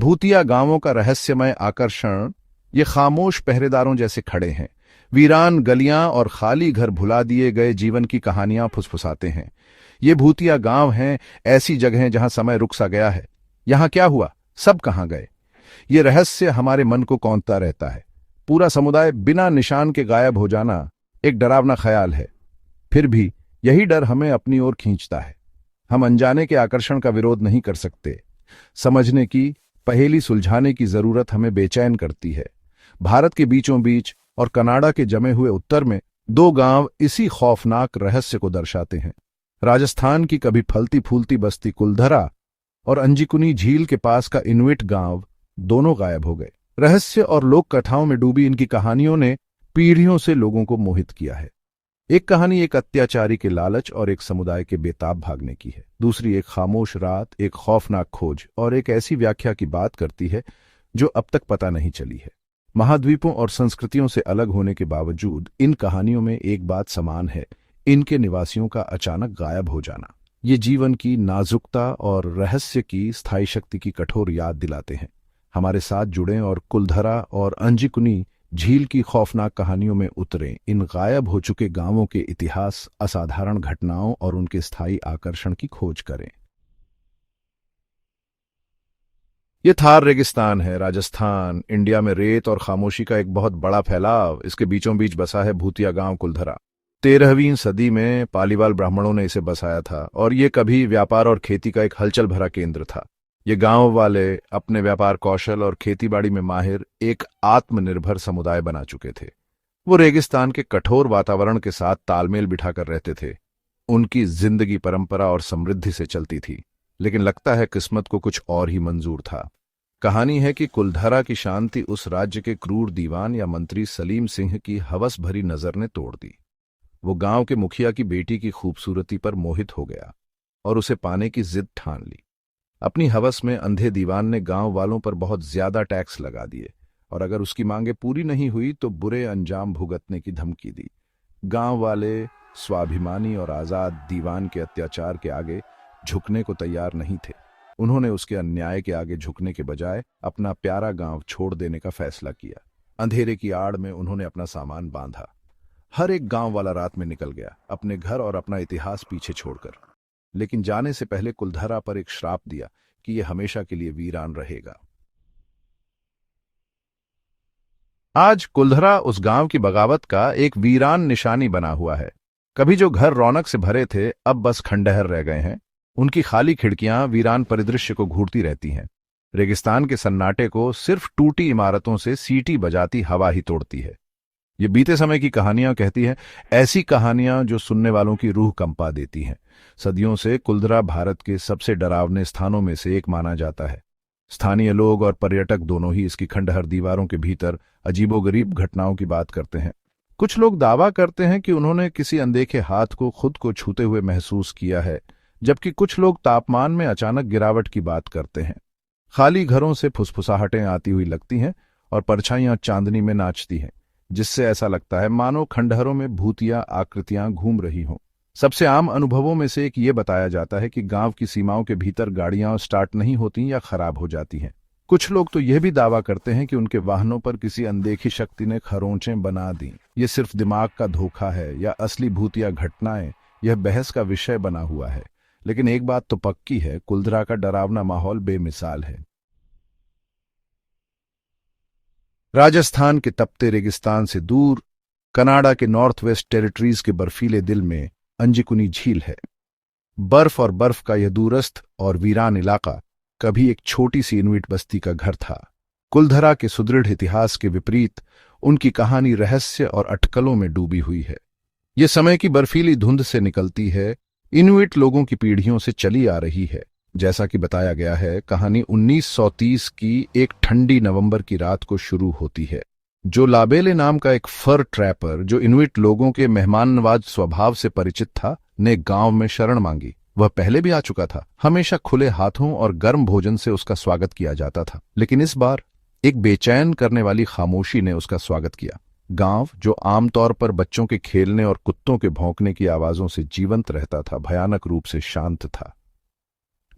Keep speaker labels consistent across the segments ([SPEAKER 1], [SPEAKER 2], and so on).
[SPEAKER 1] भूतिया गांवों का रहस्यमय आकर्षण ये खामोश पहरेदारों जैसे खड़े हैं। वीरान गलियां और खाली घर भुला दिए गए जीवन की कहानियां फुसफुसाते हैं। ये भूतिया गांव हैं, ऐसी जगहें जहां समय रुक सा गया है। यहां क्या हुआ, सब कहां गए, ये रहस्य हमारे मन को कौंधता रहता है। पूरा समुदाय बिना निशान के गायब हो जाना एक डरावना ख्याल है। फिर भी यही डर हमें अपनी ओर खींचता है। हम अनजाने के आकर्षण का विरोध नहीं कर सकते। समझने की, पहेली सुलझाने की जरूरत हमें बेचैन करती है। भारत के बीचों बीच और कनाडा के जमे हुए उत्तर में दो गांव इसी खौफनाक रहस्य को दर्शाते हैं। राजस्थान की कभी फलती फूलती बस्ती कुलधरा और अंजिकुनी झील के पास का इनुइट गांव दोनों गायब हो गए। रहस्य और लोक कथाओं में डूबी इनकी कहानियों ने पीढ़ियों से लोगों को मोहित किया है। एक कहानी एक अत्याचारी के लालच और एक समुदाय के बेताब भागने की है। दूसरी एक खामोश रात, एक खौफनाक खोज और एक ऐसी व्याख्या की बात करती है जो अब तक पता नहीं चली है। महाद्वीपों और संस्कृतियों से अलग होने के बावजूद इन कहानियों में एक बात समान है, इनके निवासियों का अचानक गायब हो जाना। ये जीवन की नाजुकता और रहस्य की स्थायी शक्ति की कठोर याद दिलाते हैं। हमारे साथ जुड़ें और कुलधरा और अंजिकुनी झील की खौफनाक कहानियों में उतरें। इन गायब हो चुके गांवों के इतिहास, असाधारण घटनाओं और उनके स्थायी आकर्षण की खोज करें। ये थार रेगिस्तान है, राजस्थान, इंडिया में रेत और खामोशी का एक बहुत बड़ा फैलाव। इसके बीचों बीच बसा है भूतिया गांव कुलधरा। 13वीं सदी में पालीवाल ब्राह्मणों ने इसे बसाया था और ये कभी व्यापार और खेती का एक हलचल भरा केंद्र था। ये गांव वाले अपने व्यापार कौशल और खेतीबाड़ी में माहिर एक आत्मनिर्भर समुदाय बना चुके थे। वो रेगिस्तान के कठोर वातावरण के साथ तालमेल बिठाकर रहते थे। उनकी जिंदगी परंपरा और समृद्धि से चलती थी, लेकिन लगता है किस्मत को कुछ और ही मंजूर था। कहानी है कि कुलधरा की शांति उस राज्य के क्रूर दीवान या मंत्री सलीम सिंह की हवस भरी नजर ने तोड़ दी। वो गांव के मुखिया की बेटी की खूबसूरती पर मोहित हो गया और उसे पाने की जिद ठान ली। अपनी हवस में अंधे दीवान ने गांव वालों पर बहुत ज्यादा टैक्स लगा दिए और अगर उसकी मांगे पूरी नहीं हुई तो बुरे अंजाम भुगतने की धमकी दी। गांव वाले स्वाभिमानी और आजाद दीवान के अत्याचार के आगे झुकने को तैयार नहीं थे। उन्होंने उसके अन्याय के आगे झुकने के बजाय अपना प्यारा गांव छोड़ देने का फैसला किया। अंधेरे की आड़ में उन्होंने अपना सामान बांधा। हर एक गांव वाला रात में निकल गया, अपने घर और अपना इतिहास पीछे छोड़कर। लेकिन जाने से पहले कुलधरा पर एक श्राप दिया कि यह हमेशा के लिए वीरान रहेगा। आज कुलधरा उस गांव की बगावत का एक वीरान निशानी बना हुआ है। कभी जो घर रौनक से भरे थे अब बस खंडहर रह गए हैं। उनकी खाली खिड़कियां वीरान परिदृश्य को घूरती रहती हैं। रेगिस्तान के सन्नाटे को सिर्फ टूटी इमारतों से सीटी बजाती हवा ही तोड़ती है। ये बीते समय की कहानियां कहती हैं, ऐसी कहानियां जो सुनने वालों की रूह कंपा देती हैं। सदियों से कुलधरा भारत के सबसे डरावने स्थानों में से एक माना जाता है। स्थानीय लोग और पर्यटक दोनों ही इसकी खंडहर दीवारों के भीतर अजीबोगरीब घटनाओं की बात करते हैं। कुछ लोग दावा करते हैं कि उन्होंने किसी अनदेखे हाथ को खुद को छूते हुए महसूस किया है, जबकि कुछ लोग तापमान में अचानक गिरावट की बात करते हैं। खाली घरों से फुसफुसाहटें आती हुई लगती हैं और परछाइयां चांदनी में नाचती हैं, जिससे ऐसा लगता है मानो खंडहरों में भूतिया आकृतियां घूम रही हों। सबसे आम अनुभवों में से एक ये बताया जाता है कि गांव की सीमाओं के भीतर गाड़ियां स्टार्ट नहीं होती या खराब हो जाती हैं। कुछ लोग तो यह भी दावा करते हैं कि उनके वाहनों पर किसी अनदेखी शक्ति ने खरोंचें बना दी। ये सिर्फ दिमाग का धोखा है या असली भूतिया घटनाएं, यह बहस का विषय बना हुआ है। लेकिन एक बात तो पक्की है, कुलधरा का डरावना माहौल बेमिसाल है। राजस्थान के तपते रेगिस्तान से दूर कनाडा के नॉर्थ वेस्ट टेरिटरीज के बर्फीले दिल में अंजिकुनी झील है। बर्फ और बर्फ का यह दूरस्थ और वीरान इलाका कभी एक छोटी सी इनुइट बस्ती का घर था। कुलधरा के सुदृढ़ इतिहास के विपरीत उनकी कहानी रहस्य और अटकलों में डूबी हुई है। ये समय की बर्फीली धुंध से निकलती है, इनुइट लोगों की पीढ़ियों से चली आ रही है। जैसा कि बताया गया है, कहानी 1930 की एक ठंडी नवंबर की रात को शुरू होती है। जो लाबेले नाम का एक फर ट्रैपर, जो इनुइट लोगों के मेहमान नवाज स्वभाव से परिचित था, ने गांव में शरण मांगी। वह पहले भी आ चुका था। हमेशा खुले हाथों और गर्म भोजन से उसका स्वागत किया जाता था, लेकिन इस बार एक बेचैन करने वाली खामोशी ने उसका स्वागत किया। गांव, जो आमतौर पर बच्चों के खेलने और कुत्तों के भौंकने की आवाजों से जीवंत रहता था, भयानक रूप से शांत था।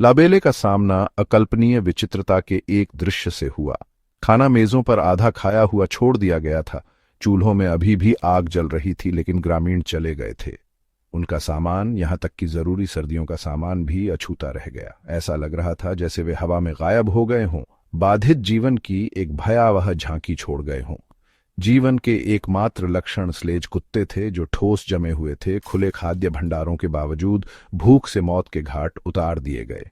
[SPEAKER 1] लाबेले का सामना अकल्पनीय विचित्रता के एक दृश्य से हुआ। खाना मेजों पर आधा खाया हुआ छोड़ दिया गया था। चूल्हों में अभी भी आग जल रही थी, लेकिन ग्रामीण चले गए थे। उनका सामान, यहां तक कि जरूरी सर्दियों का सामान भी अछूता रह गया। ऐसा लग रहा था जैसे वे हवा में गायब हो गए हों, बाधित जीवन की एक भयावह झांकी छोड़ गए हों। जीवन के एकमात्र लक्षण स्लेज कुत्ते थे, जो ठोस जमे हुए थे। खुले खाद्य भंडारों के बावजूद भूख से मौत के घाट उतार दिए गए।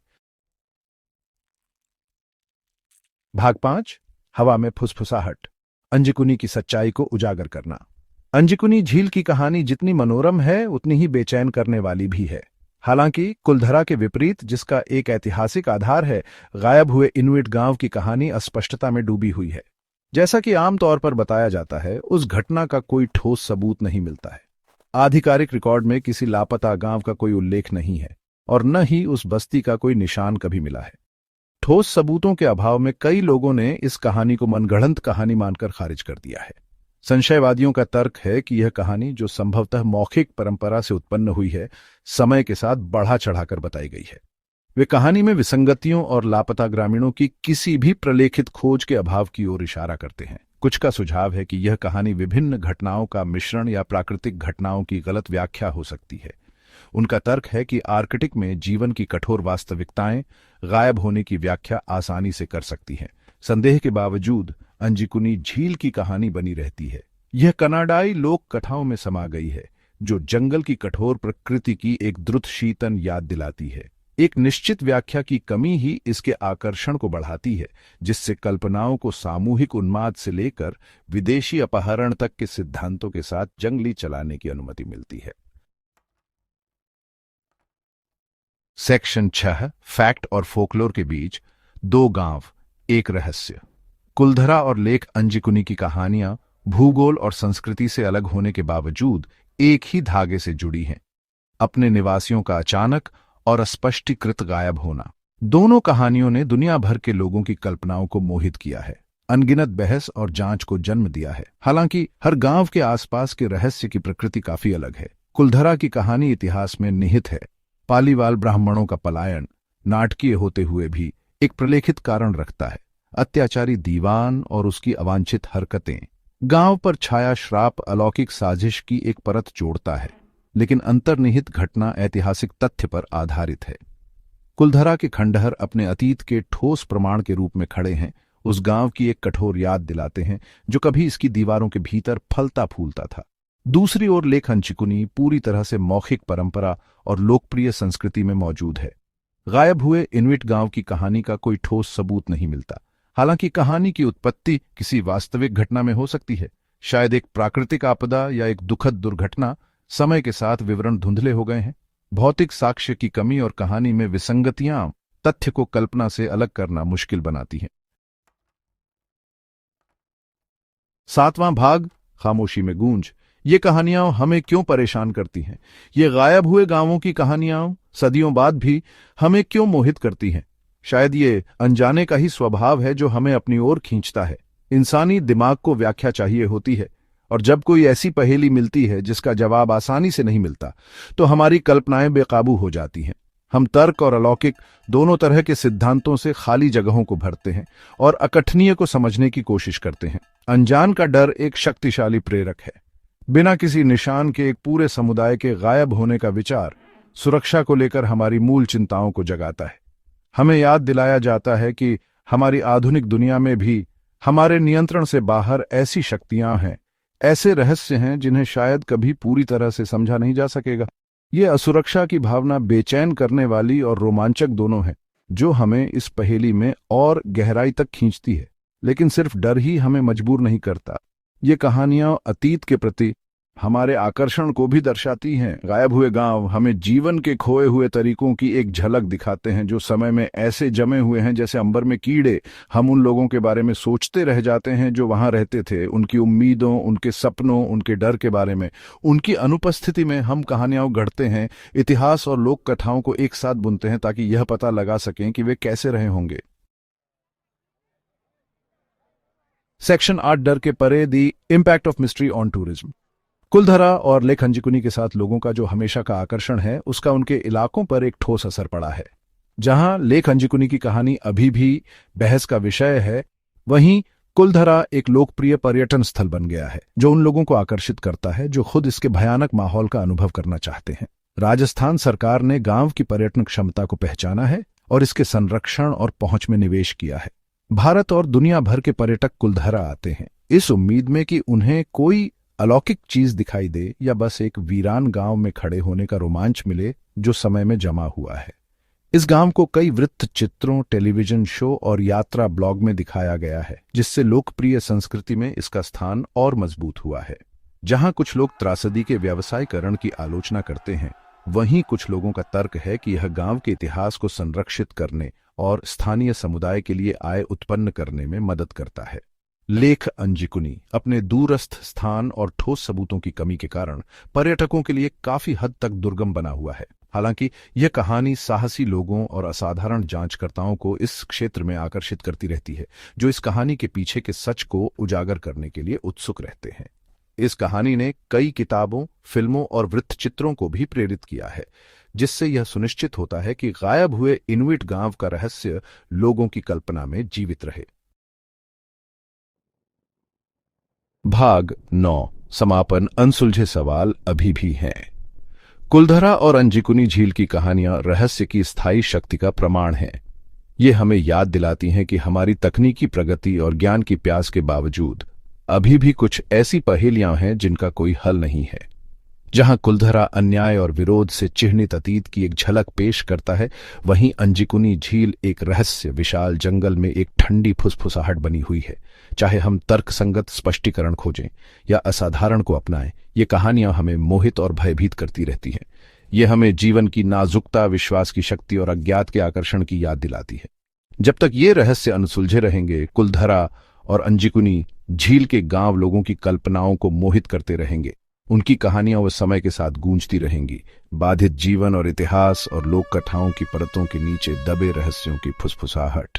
[SPEAKER 1] भाग 5। हवा में फुसफुसाहट। अंजिकुनी की सच्चाई को उजागर करना। अंजिकुनी झील की कहानी जितनी मनोरम है, उतनी ही बेचैन करने वाली भी है। हालांकि कुलधरा के विपरीत, जिसका एक ऐतिहासिक आधार है, गायब हुए इनुइट गांव की कहानी अस्पष्टता में डूबी हुई है। जैसा कि आमतौर पर बताया जाता है, उस घटना का कोई ठोस सबूत नहीं मिलता है। आधिकारिक रिकॉर्ड में किसी लापता गांव का कोई उल्लेख नहीं है, और न ही उस बस्ती का कोई निशान कभी मिला है। ठोस सबूतों के अभाव में कई लोगों ने इस कहानी को मनगढ़ंत कहानी मानकर खारिज कर दिया है। संशयवादियों का तर्क है कि यह कहानी, जो संभवतः मौखिक परंपरा से उत्पन्न हुई है, समय के साथ बढ़ा चढ़ाकर बताई गई है। वे कहानी में विसंगतियों और लापता ग्रामीणों की किसी भी प्रलेखित खोज के अभाव की ओर इशारा करते हैं। कुछ का सुझाव है कि यह कहानी विभिन्न घटनाओं का मिश्रण या प्राकृतिक घटनाओं की गलत व्याख्या हो सकती है। उनका तर्क है कि आर्कटिक में जीवन की कठोर वास्तविकताएं गायब होने की व्याख्या आसानी से कर सकती हैं। संदेह के बावजूद अंजिकुनी झील की कहानी बनी रहती है। यह कनाडाई लोक कथाओं में समा गई है, जो जंगल की कठोर प्रकृति की एक द्रुत शीतन याद दिलाती है। एक निश्चित व्याख्या की कमी ही इसके आकर्षण को बढ़ाती है, जिससे कल्पनाओं को सामूहिक उन्माद से लेकर विदेशी अपहरण तक के सिद्धांतों के साथ जंगली चलाने की अनुमति मिलती है। सेक्शन 6। फैक्ट और फोकलोर के बीच दो गांव, एक रहस्य। कुलधरा और लेक अंजिकुनी की कहानियां भूगोल और संस्कृति से अलग होने के बावजूद एक ही धागे से जुड़ी हैं। अपने निवासियों का अचानक और अस्पष्टीकृत गायब होना। दोनों कहानियों ने दुनिया भर के लोगों की कल्पनाओं को मोहित किया है, अनगिनत बहस और जांच को जन्म दिया है। हालांकि हर गांव के आसपास के रहस्य की प्रकृति काफी अलग है। कुलधरा की कहानी इतिहास में निहित है। पालीवाल ब्राह्मणों का पलायन, नाटकीय होते हुए भी, एक प्रलेखित कारण रखता है। अत्याचारी दीवान और उसकी अवांछित हरकतें गांव पर छाया श्राप अलौकिक साजिश की एक परत जोड़ता है, लेकिन अंतर्निहित घटना ऐतिहासिक तथ्य पर आधारित है। कुलधरा के खंडहर अपने अतीत के ठोस प्रमाण के रूप में खड़े हैं, उस गांव की एक कठोर याद दिलाते हैं जो कभी इसकी दीवारों के भीतर फलता फूलता था। दूसरी ओर लेक अंजिकुनी पूरी तरह से मौखिक परंपरा और लोकप्रिय संस्कृति में मौजूद है। गायब हुए इनुइट गांव की कहानी का कोई ठोस सबूत नहीं मिलता। हालांकि कहानी की उत्पत्ति किसी वास्तविक घटना में हो सकती है, शायद एक प्राकृतिक आपदा या एक दुखद दुर्घटना। समय के साथ विवरण धुंधले हो गए हैं। भौतिक साक्ष्य की कमी और कहानी में विसंगतियां तथ्य को कल्पना से अलग करना मुश्किल बनाती हैं। 7वां भाग, खामोशी में गूंज। ये कहानियां हमें क्यों परेशान करती हैं? ये गायब हुए गांवों की कहानियां सदियों बाद भी हमें क्यों मोहित करती हैं? शायद ये अनजाने का ही स्वभाव है जो हमें अपनी ओर खींचता है। इंसानी दिमाग को व्याख्या चाहिए होती है, और जब कोई ऐसी पहेली मिलती है जिसका जवाब आसानी से नहीं मिलता, तो हमारी कल्पनाएं बेकाबू हो जाती हैं। हम तर्क और अलौकिक दोनों तरह के सिद्धांतों से खाली जगहों को भरते हैं और अकथनीय को समझने की कोशिश करते हैं। अनजान का डर एक शक्तिशाली प्रेरक है। बिना किसी निशान के एक पूरे समुदाय के गायब होने का विचार सुरक्षा को लेकर हमारी मूल चिंताओं को जगाता है। हमें याद दिलाया जाता है कि हमारी आधुनिक दुनिया में भी हमारे नियंत्रण से बाहर ऐसी शक्तियां हैं, ऐसे रहस्य हैं जिन्हें शायद कभी पूरी तरह से समझा नहीं जा सकेगा। ये असुरक्षा की भावना बेचैन करने वाली और रोमांचक दोनों है, जो हमें इस पहेली में और गहराई तक खींचती है। लेकिन सिर्फ डर ही हमें मजबूर नहीं करता। ये कहानियां अतीत के प्रति हमारे आकर्षण को भी दर्शाती हैं। गायब हुए गांव हमें जीवन के खोए हुए तरीकों की एक झलक दिखाते हैं, जो समय में ऐसे जमे हुए हैं जैसे अंबर में कीड़े। हम उन लोगों के बारे में सोचते रह जाते हैं जो वहां रहते थे, उनकी उम्मीदों, उनके सपनों, उनके डर के बारे में। उनकी अनुपस्थिति में हम कहानियां गढ़ते हैं, इतिहास और लोक कथाओं को एक साथ बुनते हैं, ताकि यह पता लगा सकें कि वे कैसे रहे होंगे। सेक्शन 8, डर के परे, the impact of mystery on tourism. Kuldhara और लेक अंजिकुनी के साथ लोगों का जो हमेशा का आकर्षण है, उसका उनके इलाकों पर एक ठोस असर पड़ा है। जहां लेक अंजुकुनी की कहानी अभी भी बहस का विषय है, वहीं कुलधरा एक लोकप्रिय पर्यटन स्थल बन गया है जो उन लोगों को आकर्षित करता है जो खुद इसके भयानक माहौल का अनुभव करना चाहते हैं। राजस्थान सरकार ने गांव की पर्यटन क्षमता को पहचाना है और इसके संरक्षण और पहुंच में निवेश किया है। भारत और दुनिया भर के पर्यटक कुलधरा आते हैं इस उम्मीद में कि उन्हें कोई अलौकिक चीज दिखाई दे या बस एक वीरान गांव में खड़े होने का रोमांच मिले जो समय में जमा हुआ है। इस गांव को कई वृत्त चित्रों, टेलीविजन शो और यात्रा ब्लॉग में दिखाया गया है, जिससे लोकप्रिय संस्कृति में इसका स्थान और मजबूत हुआ है। जहां कुछ लोग त्रासदी के व्यवसायीकरण की आलोचना करते हैं, वहीं कुछ लोगों का तर्क है कि यह गांव के इतिहास को संरक्षित करने और स्थानीय समुदाय के लिए आय उत्पन्न करने में मदद करता है। लेक अंजुकुनी अपने दूरस्थ स्थान और ठोस सबूतों की कमी के कारण पर्यटकों के लिए काफी हद तक दुर्गम बना हुआ है। हालांकि यह कहानी साहसी लोगों और असाधारण जांचकर्ताओं को इस क्षेत्र में आकर्षित करती रहती है, जो इस कहानी के पीछे के सच को उजागर करने के लिए उत्सुक रहते हैं। इस कहानी ने कई किताबों, फिल्मों और वृत्तचित्रों को भी प्रेरित किया है, जिससे यह सुनिश्चित होता है कि गायब हुए इनुइट गांव का रहस्य लोगों की कल्पना में जीवित रहे। भाग 9 समापन। अनसुलझे सवाल अभी भी हैं। कुलधरा और अंजुकुनी झील की कहानियां रहस्य की स्थायी शक्ति का प्रमाण हैं। ये हमें याद दिलाती हैं कि हमारी तकनीकी प्रगति और ज्ञान की प्यास के बावजूद अभी भी कुछ ऐसी पहेलियां हैं जिनका कोई हल नहीं है। जहां कुलधरा अन्याय और विरोध से चिह्नित अतीत की एक झलक पेश करता है, वहीं अंजुकुनी झील एक रहस्य विशाल जंगल में एक ठंडी फुसफुसाहट बनी हुई है। चाहे हम तर्कसंगत स्पष्टीकरण खोजें या असाधारण को अपनाएं, ये कहानियां हमें मोहित और भयभीत करती रहती हैं। ये हमें जीवन की नाजुकता, विश्वास की शक्ति और अज्ञात के आकर्षण की याद दिलाती है। जब तक ये रहस्य अनसुलझे रहेंगे, कुलधरा और अंजुकुनी झील के गांव लोगों की कल्पनाओं को मोहित करते रहेंगे। उनकी कहानियां वो समय के साथ गूंजती रहेंगी, बाधित जीवन और इतिहास और लोक कथाओं की परतों के नीचे दबे रहस्यों की फुसफुसाहट।